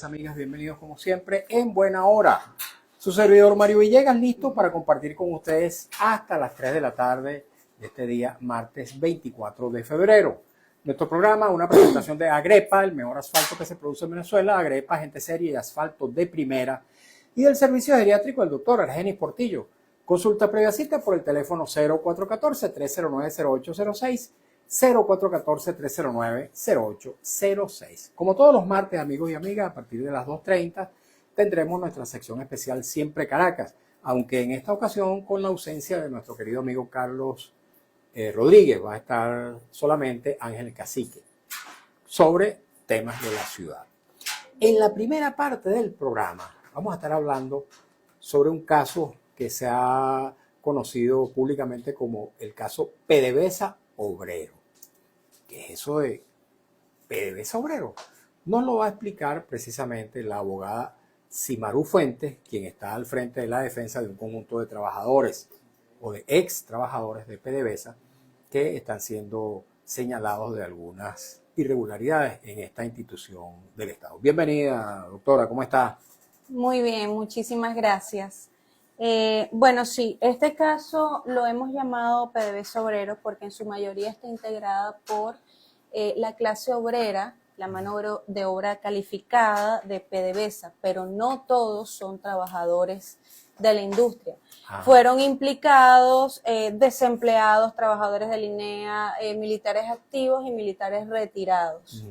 Amigas, bienvenidos como siempre en Buena Hora. Su servidor Mario Villegas listo para compartir con ustedes hasta las 3 de la tarde de este día, martes 24 de febrero. Nuestro programa, una presentación de Agrepa, el mejor asfalto que se produce en Venezuela, Agrepa, gente seria y asfalto de primera, y del servicio geriátrico del doctor Argenis Portillo. Consulta previa cita por el teléfono 0414-309-0806, 0414-309-0806. Como todos los martes, amigos y amigas, a partir de las 2:30 tendremos nuestra sección especial Siempre Caracas, aunque en esta ocasión con la ausencia de nuestro querido amigo Carlos Rodríguez, va a estar solamente Ángel Cacique sobre temas de la ciudad. En la primera parte del programa vamos a estar hablando sobre un caso que se ha conocido públicamente como el caso PDVSA Obrero. ¿Qué es eso de PDVSA Obrero? Nos lo va a explicar precisamente la abogada Simarú Fuentes, quien está al frente de la defensa de un conjunto de trabajadores o de ex trabajadores de PDVSA que están siendo señalados de algunas irregularidades en esta institución del Estado. Bienvenida, doctora, ¿cómo está? Muy bien, muchísimas gracias. Bueno, sí, este caso lo hemos llamado PDVSA Obrero porque en su mayoría está integrada por la clase obrera, la mano de obra calificada de PDVSA, pero no todos son trabajadores de la industria. Fueron implicados desempleados, trabajadores de línea, militares activos y militares retirados.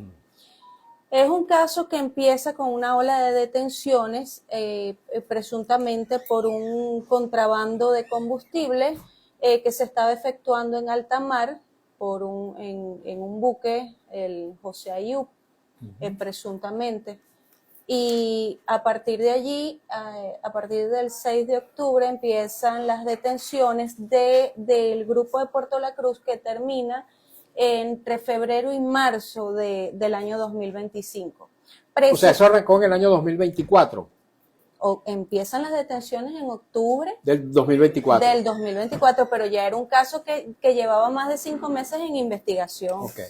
Es un caso que empieza con una ola de detenciones, presuntamente por un contrabando de combustible que se estaba efectuando en alta mar en un buque, el José Ayub, presuntamente. Y a partir de allí, a partir del 6 de octubre, empiezan las detenciones del grupo de Puerto La Cruz, que termina entre febrero y marzo del año 2025. O sea, eso arrancó en el año 2024. Empiezan las detenciones en octubre del 2024. Del 2024, pero ya era un caso que llevaba más de 5 meses en investigación. Okay.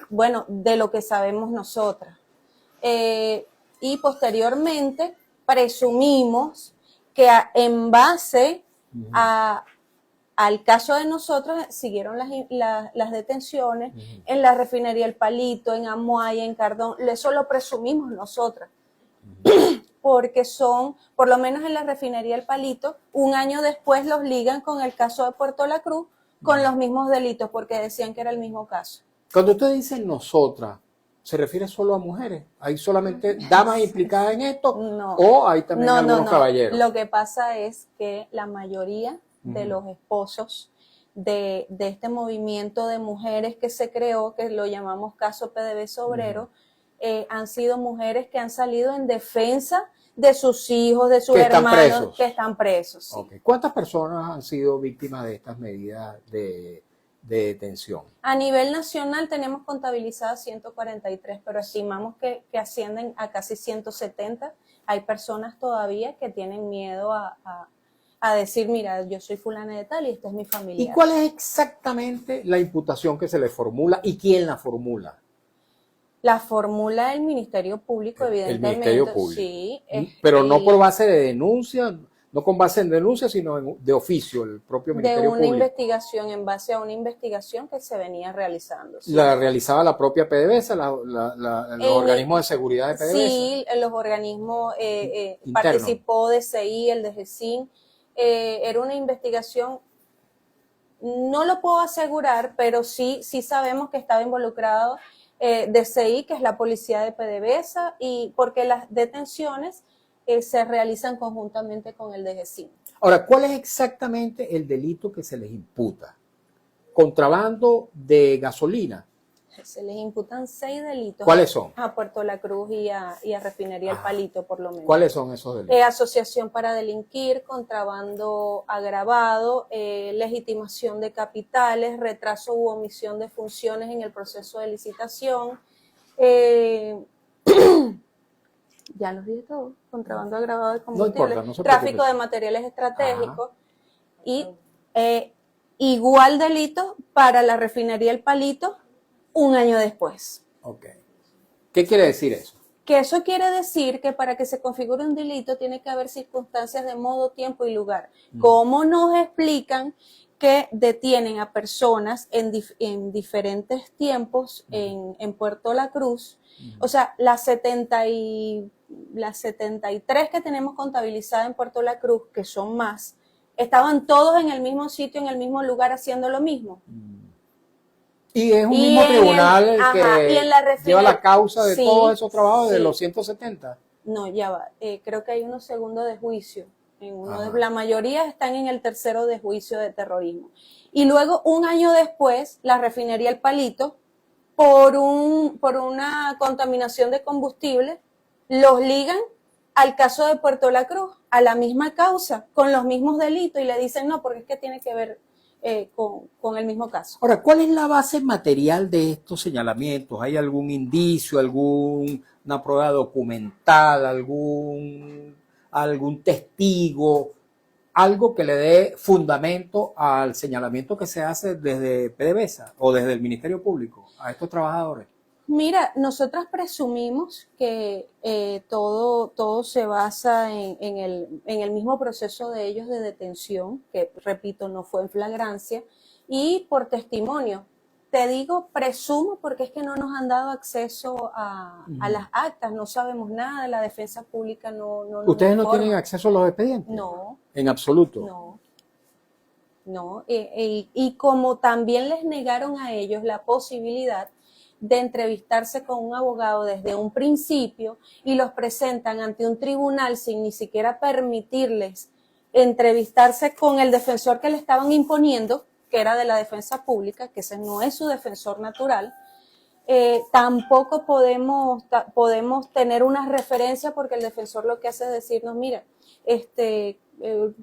Bueno, de lo que sabemos nosotras. Y posteriormente presumimos que en base al caso de nosotros siguieron las detenciones en la refinería El Palito, en Amuay, en Cardón. Eso lo presumimos nosotras. Porque son, por lo menos en la refinería El Palito, un año después los ligan con el caso de Puerto La Cruz con los mismos delitos, porque decían que era el mismo caso. Cuando usted dice nosotras, ¿se refiere solo a mujeres? ¿Hay solamente damas implicadas en esto? No. ¿O hay también algunos caballeros? Lo que pasa es que la mayoría de los esposos de este movimiento de mujeres que se creó, que lo llamamos caso PDVSA Obrero, han sido mujeres que han salido en defensa de sus hijos, de sus hermanos que están presos. Sí. Okay. ¿Cuántas personas han sido víctimas de estas medidas de detención? A nivel nacional tenemos contabilizadas 143, pero estimamos que ascienden a casi 170. Hay personas todavía que tienen miedo a decir, mira, yo soy fulana de tal y este es mi familiar. ¿Y cuál es exactamente la imputación que se le formula y quién la formula? La formula el Ministerio Público, evidentemente. El Ministerio Público. Sí. Pero no por base de denuncia, no con base en denuncia, sino de oficio, el propio Ministerio Público. De una investigación, en base a una investigación que se venía realizando. ¿Sí? ¿La realizaba la propia PDVSA, los organismos de seguridad de PDVSA? Sí, los organismos, participó DCI, el DGCIN. Era una investigación, no lo puedo asegurar, pero sí sabemos que estaba involucrado DCI, que es la policía de PDVSA, y porque las detenciones se realizan conjuntamente con el DGCIN. Ahora, ¿cuál es exactamente el delito que se les imputa? Contrabando de gasolina. Se les imputan 6 delitos. ¿Cuáles son? A Puerto La Cruz y a Refinería El Palito, por lo menos. ¿Cuáles son esos delitos? Asociación para delinquir, contrabando agravado, legitimación de capitales, retraso u omisión de funciones en el proceso de licitación. Ya los dije todos. Contrabando agravado de combustible, no se tráfico preocupe. de materiales estratégicos. Y igual delito para la Refinería El Palito un año después. Ok. ¿Qué quiere decir eso? Que eso quiere decir que para que se configure un delito tiene que haber circunstancias de modo, tiempo y lugar. ¿Cómo nos explican que detienen a personas en diferentes tiempos en Puerto La Cruz? O sea, las 73 que tenemos contabilizadas en Puerto La Cruz, que son más, estaban todos en el mismo sitio, en el mismo lugar, haciendo lo mismo. Y es un mismo tribunal el que lleva la causa de todos esos trabajos de los 170. No, ya va. Creo que hay unos segundos de juicio. La mayoría están en el tercero de juicio de terrorismo. Y luego, un año después, la refinería El Palito, por una contaminación de combustible, los ligan al caso de Puerto La Cruz, a la misma causa, con los mismos delitos, y le dicen no, porque es que tiene que ver con el mismo caso. Ahora, ¿cuál es la base material de estos señalamientos? ¿Hay algún indicio, alguna prueba documental, algún testigo, algo que le dé fundamento al señalamiento que se hace desde PDVSA o desde el Ministerio Público a estos trabajadores? Mira, nosotras presumimos que todo se basa en el mismo proceso de ellos de detención, que repito, no fue en flagrancia, y por testimonio. Te digo presumo porque es que no nos han dado acceso a las actas, no sabemos nada, la defensa pública no ¿Ustedes no tienen acceso a los expedientes? No. ¿En absoluto? No. Y como también les negaron a ellos la posibilidad de entrevistarse con un abogado desde un principio y los presentan ante un tribunal sin ni siquiera permitirles entrevistarse con el defensor que le estaban imponiendo, que era de la defensa pública, que ese no es su defensor natural, tampoco podemos tener una referencia porque el defensor lo que hace es decirnos, mira,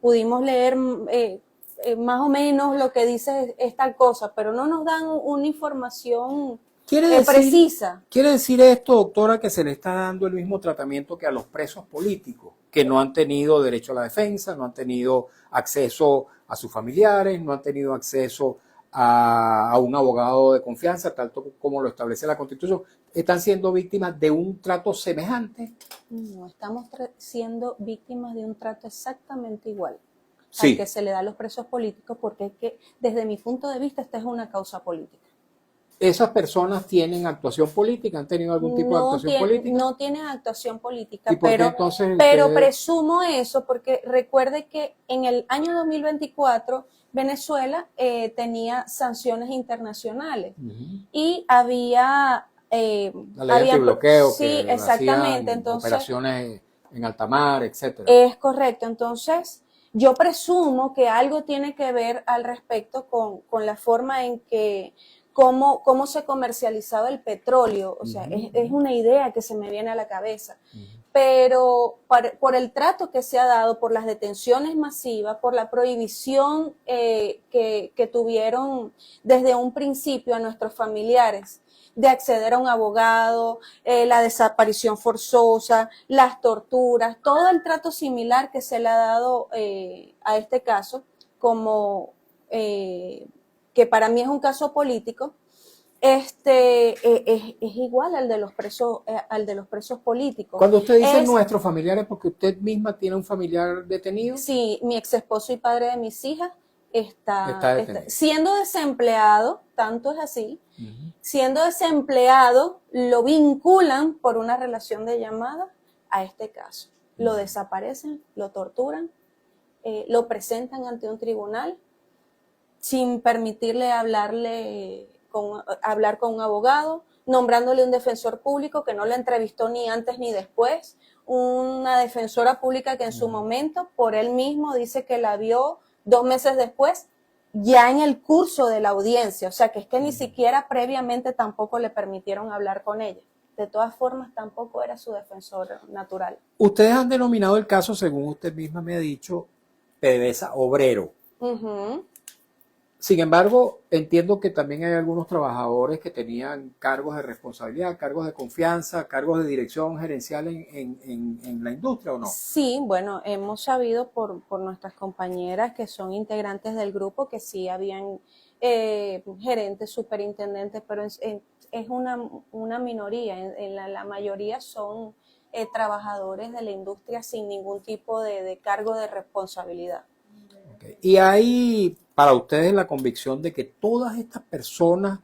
pudimos leer más o menos lo que dice es tal cosa, pero no nos dan una información precisa. ¿Quiere decir esto, doctora, que se le está dando el mismo tratamiento que a los presos políticos, que no han tenido derecho a la defensa, no han tenido acceso a sus familiares, no han tenido acceso a un abogado de confianza, tal como lo establece la Constitución? ¿Están siendo víctimas de un trato semejante? No, estamos siendo víctimas de un trato exactamente igual al que se le da a los presos políticos, porque es que, desde mi punto de vista, esta es una causa política. ¿Esas personas tienen actuación política? ¿Han tenido algún tipo de actuación política? No tienen actuación política, ¿Y por qué entonces pero presumo eso porque recuerde que en el año 2024 Venezuela tenía sanciones internacionales y había... la ley antibloqueo, sí, que exactamente. Entonces, operaciones en alta mar, etcétera. Es correcto. Entonces, yo presumo que algo tiene que ver al respecto con la forma en que cómo se comercializaba el petróleo. O sea, es una idea que se me viene a la cabeza. Pero por el trato que se ha dado, por las detenciones masivas, por la prohibición que tuvieron desde un principio a nuestros familiares de acceder a un abogado, la desaparición forzosa, las torturas, todo el trato similar que se le ha dado a este caso, como que para mí es un caso político, es igual al de los presos políticos. Cuando usted dice nuestros familiares, porque usted misma tiene un familiar detenido. Sí, mi ex esposo y padre de mis hijas está siendo desempleado, tanto es así, siendo desempleado, lo vinculan por una relación de llamada a este caso. Lo desaparecen, lo torturan, lo presentan ante un tribunal sin permitirle hablar con un abogado, nombrándole un defensor público que no la entrevistó ni antes ni después, una defensora pública que en su momento, por él mismo, dice que la vio 2 meses después, ya en el curso de la audiencia. O sea, que es que ni siquiera previamente tampoco le permitieron hablar con ella. De todas formas, tampoco era su defensor natural. Ustedes han denominado el caso, según usted misma me ha dicho, PDVSA obrero. Sin embargo, entiendo que también hay algunos trabajadores que tenían cargos de responsabilidad, cargos de confianza, cargos de dirección gerencial en la industria, ¿o no? Sí, bueno, hemos sabido por nuestras compañeras que son integrantes del grupo que sí habían gerentes, superintendentes, pero es una minoría, la mayoría son trabajadores de la industria sin ningún tipo de cargo de responsabilidad. Okay. ¿Y hay para ustedes la convicción de que todas estas personas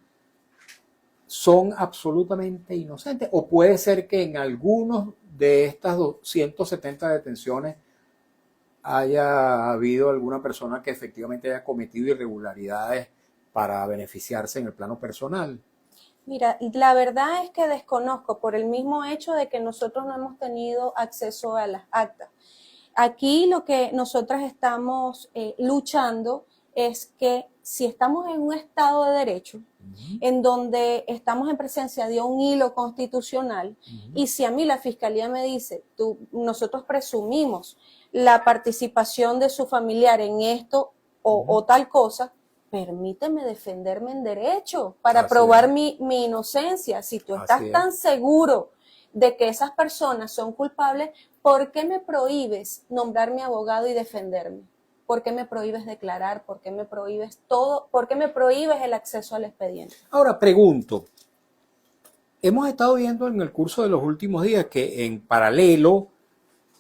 son absolutamente inocentes? ¿O puede ser que en algunos de estas 170 detenciones haya habido alguna persona que efectivamente haya cometido irregularidades para beneficiarse en el plano personal? Mira, la verdad es que desconozco por el mismo hecho de que nosotros no hemos tenido acceso a las actas. Aquí lo que nosotras estamos luchando es que si estamos en un Estado de Derecho, en donde estamos en presencia de un hilo constitucional, y si a mí la Fiscalía me dice, nosotros presumimos la participación de su familiar en esto o tal cosa, permíteme defenderme en derecho para probar mi inocencia. Si tú estás tan seguro de que esas personas son culpables, ¿por qué me prohíbes nombrar mi abogado y defenderme? ¿Por qué me prohíbes declarar? ¿Por qué me prohíbes todo? ¿Por qué me prohíbes el acceso al expediente? Ahora pregunto, hemos estado viendo en el curso de los últimos días que en paralelo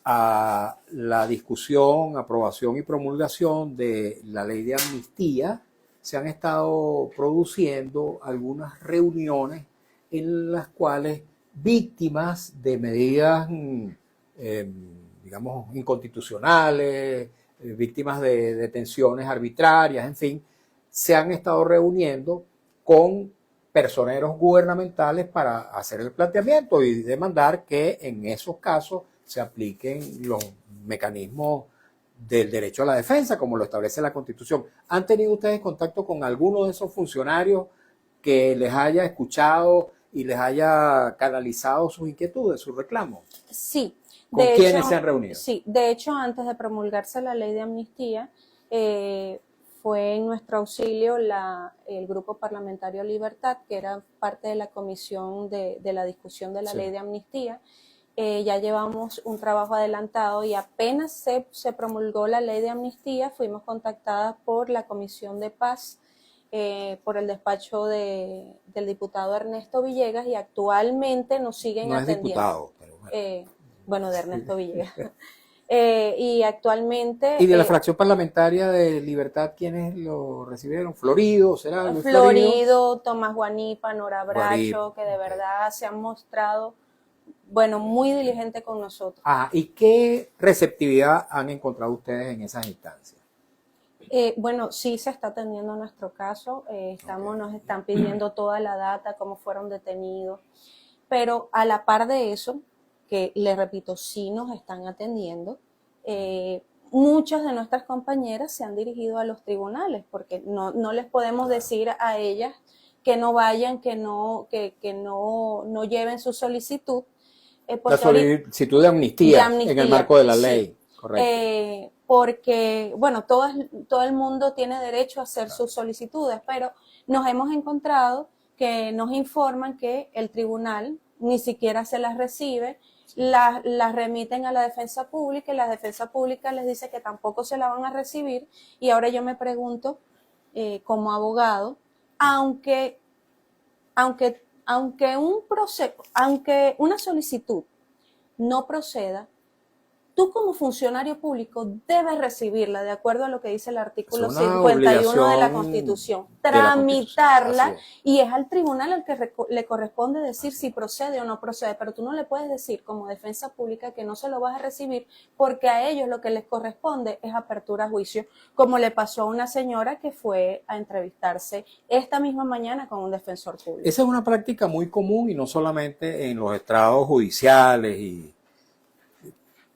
a la discusión, aprobación y promulgación de la ley de amnistía, se han estado produciendo algunas reuniones en las cuales víctimas de medidas, digamos, inconstitucionales, víctimas de detenciones arbitrarias, en fin, se han estado reuniendo con personeros gubernamentales para hacer el planteamiento y demandar que en esos casos se apliquen los mecanismos del derecho a la defensa, como lo establece la Constitución. ¿Han tenido ustedes contacto con alguno de esos funcionarios que les haya escuchado y les haya canalizado sus inquietudes, sus reclamos? Sí. ¿Con quiénes se han reunido? Sí, de hecho, antes de promulgarse la ley de amnistía, fue en nuestro auxilio el Grupo Parlamentario Libertad, que era parte de la comisión de la discusión de la ley de amnistía. Ya llevamos un trabajo adelantado y apenas se promulgó la ley de amnistía, fuimos contactadas por la Comisión de Paz, por el despacho del diputado Ernesto Villegas, y actualmente nos siguen atendiendo. No es diputado, pero bueno, de Ernesto Villegas. Y actualmente... ¿Y de la fracción parlamentaria de Libertad quiénes lo recibieron? ¿Florido? ¿Será Luis Florido, Tomás Guanipa, Nora Bracho, que de verdad se han mostrado, bueno, muy diligentes con nosotros. ¿Y qué receptividad han encontrado ustedes en esas instancias? Bueno, sí se está atendiendo nuestro caso, nos están pidiendo toda la data, cómo fueron detenidos, pero a la par de eso, que les repito, sí nos están atendiendo, muchas de nuestras compañeras se han dirigido a los tribunales, porque no les podemos decir a ellas que no vayan, que no lleven su solicitud. La solicitud de amnistía en el marco de la ley, correcto. Porque, bueno, todo el mundo tiene derecho a hacer sus solicitudes, pero nos hemos encontrado que nos informan que el tribunal ni siquiera se las recibe, las remiten a la defensa pública y la defensa pública les dice que tampoco se la van a recibir. Y ahora yo me pregunto, como abogado, aunque una solicitud no proceda, tú como funcionario público debes recibirla de acuerdo a lo que dice el artículo 51 de la Constitución, tramitarla, y es al tribunal al que le corresponde decir si procede o no procede, pero tú no le puedes decir como defensa pública que no se lo vas a recibir, porque a ellos lo que les corresponde es apertura a juicio, como le pasó a una señora que fue a entrevistarse esta misma mañana con un defensor público. Esa es una práctica muy común y no solamente en los estrados judiciales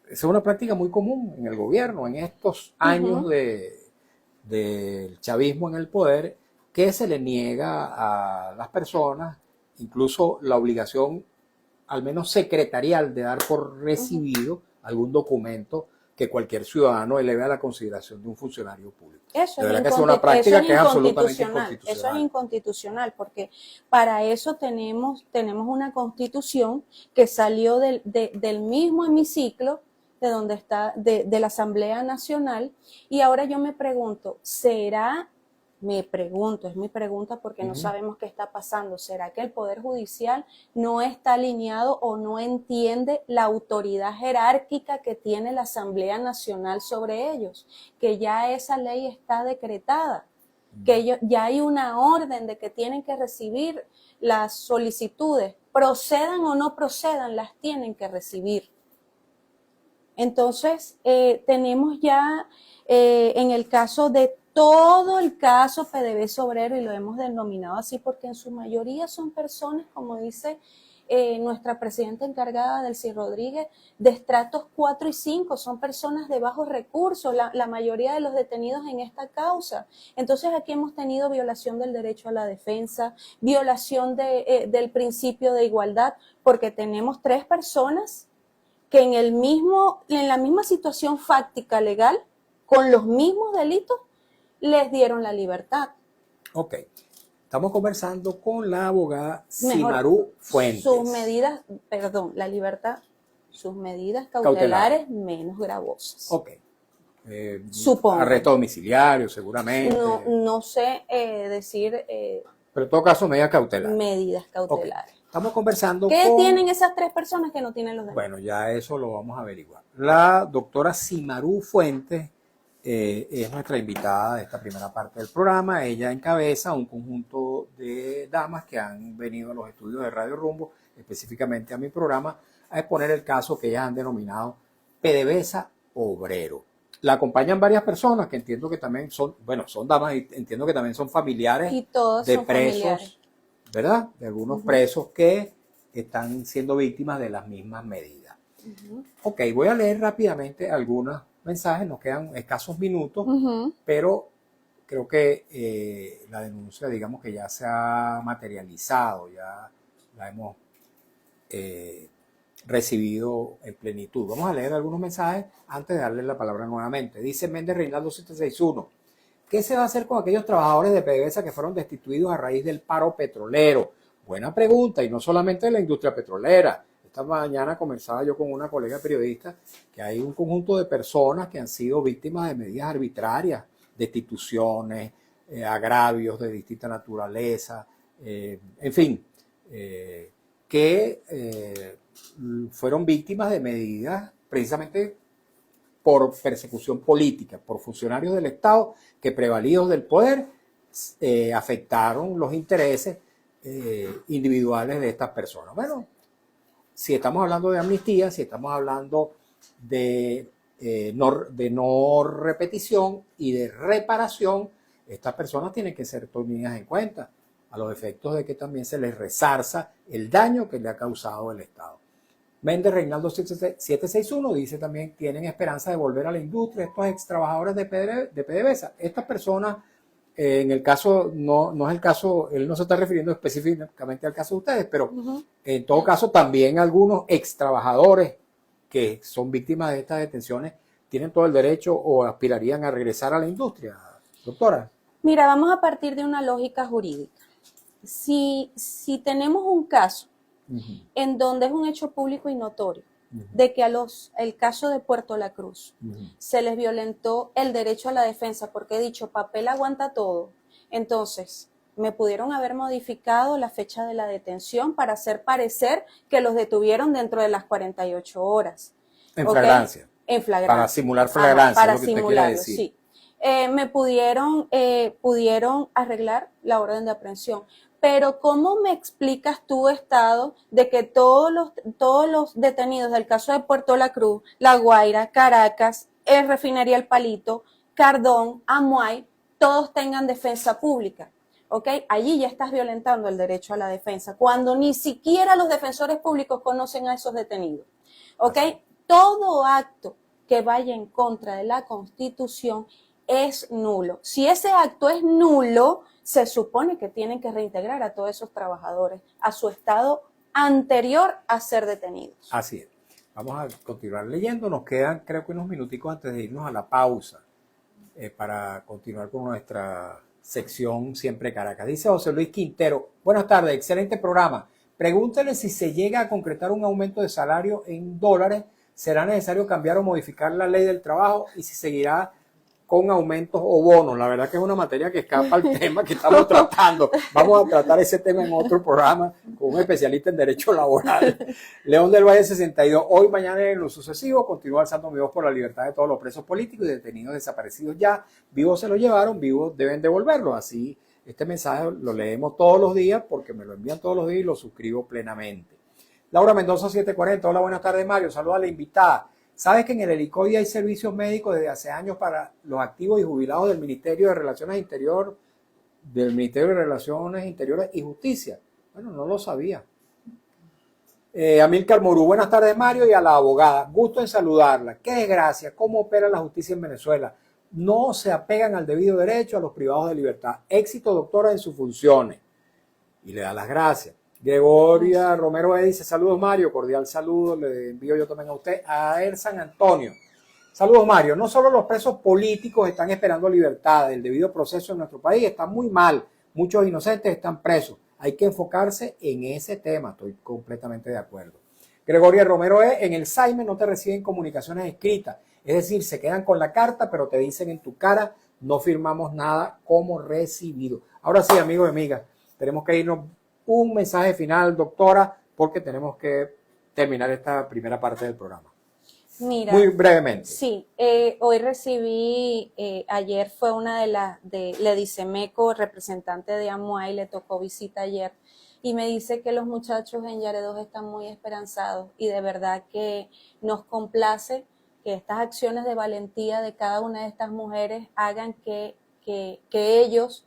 esa es una práctica muy común en el gobierno, en estos años del chavismo en el poder, que se le niega a las personas incluso la obligación, al menos secretarial, de dar por recibido algún documento que cualquier ciudadano eleve a la consideración de un funcionario público. Eso es una práctica que es absolutamente inconstitucional. Eso es inconstitucional, porque para eso tenemos una constitución que salió del mismo hemiciclo de donde está, de la Asamblea Nacional, y ahora yo me pregunto, ¿será me pregunto, es mi pregunta porque no sabemos qué está pasando. ¿Será que el Poder Judicial no está alineado o no entiende la autoridad jerárquica que tiene la Asamblea Nacional sobre ellos? Que ya esa ley está decretada, que ya hay una orden de que tienen que recibir las solicitudes, procedan o no procedan, las tienen que recibir. Entonces, tenemos ya en el caso de todo el caso PDVSA Obrero, y lo hemos denominado así porque en su mayoría son personas, como dice nuestra presidenta encargada, Delcy Rodríguez, de estratos 4 y 5, son personas de bajos recursos, la mayoría de los detenidos en esta causa. Entonces aquí hemos tenido violación del derecho a la defensa, violación del principio de igualdad, porque tenemos 3 personas que en la misma situación fáctica legal, con los mismos delitos, les dieron la libertad. Ok. Estamos conversando con la abogada Simarú Fuentes. Sus medidas, la libertad, sus medidas cautelares menos gravosas. Ok. Supongo. Arresto domiciliario, seguramente. No sé decir. Pero en todo caso, medidas cautelares. Medidas cautelares. Okay. Estamos conversando ¿Qué tienen esas 3 personas que no tienen los demás? Bueno, ya eso lo vamos a averiguar. La doctora Simarú Fuentes es nuestra invitada de esta primera parte del programa. Ella encabeza un conjunto de damas que han venido a los estudios de Radio Rumbo, específicamente a mi programa, a exponer el caso que ellas han denominado PDVSA Obrero. La acompañan varias personas que entiendo que también son damas y entiendo que también son familiares y todos de son presos, familiares, ¿verdad? De algunos presos que están siendo víctimas de las mismas medidas. Ok, voy a leer rápidamente algunos mensajes, nos quedan escasos minutos, pero creo que la denuncia, digamos que ya se ha materializado, ya la hemos recibido en plenitud. Vamos a leer algunos mensajes antes de darle la palabra nuevamente. Dice Méndez Reinaldo 761. ¿Qué se va a hacer con aquellos trabajadores de PDVSA que fueron destituidos a raíz del paro petrolero? Buena pregunta, y no solamente de la industria petrolera. Esta mañana conversaba yo con una colega periodista que hay un conjunto de personas que han sido víctimas de medidas arbitrarias, destituciones, agravios de distinta naturaleza, en fin, que fueron víctimas de medidas precisamente por persecución política, por funcionarios del Estado que prevalidos del poder afectaron los intereses individuales de estas personas. Bueno, si estamos hablando de amnistía, si estamos hablando de no repetición y de reparación, estas personas tienen que ser tenidas en cuenta a los efectos de que también se les resarza el daño que le ha causado el Estado. Méndez Reinaldo 761 dice también, tienen esperanza de volver a la industria estos ex trabajadores de PDVSA. Estas personas, en el caso, no es el caso, él no se está refiriendo específicamente al caso de ustedes, pero en todo caso también algunos ex trabajadores que son víctimas de estas detenciones tienen todo el derecho o aspirarían a regresar a la industria, doctora. Mira, vamos a partir de una lógica jurídica. Si tenemos un caso en donde es un hecho público y notorio de que el caso de Puerto La Cruz se les violentó el derecho a la defensa, porque he dicho, papel aguanta todo, entonces me pudieron haber modificado la fecha de la detención para hacer parecer que los detuvieron dentro de las 48 horas. En flagrancia. En flagrancia. Para simular flagrancia, para es lo que simularlo, usted quiere decir. Sí. Me pudieron arreglar la orden de aprehensión. Pero ¿cómo me explicas tú, Estado, de que todos los detenidos del caso de Puerto La Cruz, La Guaira, Caracas, Refinería El Palito, Cardón, Amuay, todos tengan defensa pública? ¿Ok? Allí ya estás violentando el derecho a la defensa, cuando ni siquiera los defensores públicos conocen a esos detenidos. ¿Ok? Todo acto que vaya en contra de la Constitución es nulo. Si ese acto es nulo, se supone que tienen que reintegrar a todos esos trabajadores a su estado anterior a ser detenidos. Así es. Vamos a continuar leyendo. Nos quedan, creo que unos minuticos antes de irnos a la pausa para continuar con nuestra sección Siempre Caracas. Dice José Luis Quintero, buenas tardes, excelente programa. Pregúntele si se llega a concretar un aumento de salario en dólares, ¿será necesario cambiar o modificar la ley del trabajo y si seguirá con aumentos o bonos. La verdad que es una materia que escapa al tema que estamos tratando. Vamos a tratar ese tema en otro programa con un especialista en Derecho Laboral. León del Valle 62. Hoy, mañana y en lo sucesivo continúa alzando mi voz por la libertad de todos los presos políticos y detenidos desaparecidos ya. Vivos se lo llevaron, vivos deben devolverlo. Así, este mensaje lo leemos todos los días porque me lo envían todos los días y lo suscribo plenamente. Laura Mendoza 740. Hola, buenas tardes, Mario. Saludos a la invitada. ¿Sabes que en el Helicoide hay servicios médicos desde hace años para los activos y jubilados del Ministerio de Relaciones Interiores y Justicia? Bueno, no lo sabía. Amílcar Morú, buenas tardes, Mario, y a la abogada. Gusto en saludarla. Qué desgracia, cómo opera la justicia en Venezuela. No se apegan al debido derecho a los privados de libertad. Éxito, doctora, en sus funciones. Y le da las gracias. Gregoria Romero dice, saludos Mario, cordial saludo, le envío yo también a usted, a El San Antonio. Saludos Mario, no solo los presos políticos están esperando libertad, el debido proceso en nuestro país está muy mal, muchos inocentes están presos, hay que enfocarse en ese tema, estoy completamente de acuerdo. Gregoria Romero en el SAIME no te reciben comunicaciones escritas, es decir, se quedan con la carta, pero te dicen en tu cara, no firmamos nada como recibido. Ahora sí, amigos y amigas, tenemos que irnos. Un mensaje final, doctora, porque tenemos que terminar esta primera parte del programa. Mira, muy brevemente. Sí, hoy recibí, ayer fue una de Ledicemeco, representante de Amuay, le tocó visita ayer, y me dice que los muchachos en Yaredós están muy esperanzados y de verdad que nos complace que estas acciones de valentía de cada una de estas mujeres hagan que ellos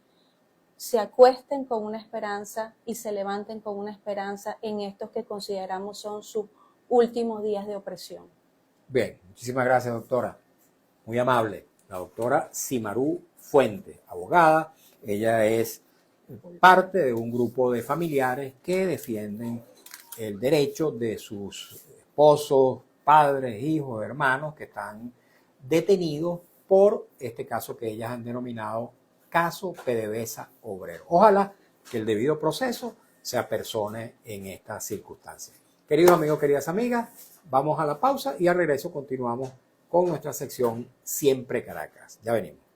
se acuesten con una esperanza y se levanten con una esperanza en estos que consideramos son sus últimos días de opresión. Bien, muchísimas gracias, doctora. Muy amable. La doctora Simarú Fuente, abogada. Ella es parte de un grupo de familiares que defienden el derecho de sus esposos, padres, hijos, hermanos que están detenidos por este caso que ellas han denominado caso PDVSA obrero. Ojalá que el debido proceso se apersone en estas circunstancias. Queridos amigos, queridas amigas, vamos a la pausa y al regreso continuamos con nuestra sección Siempre Caracas. Ya venimos.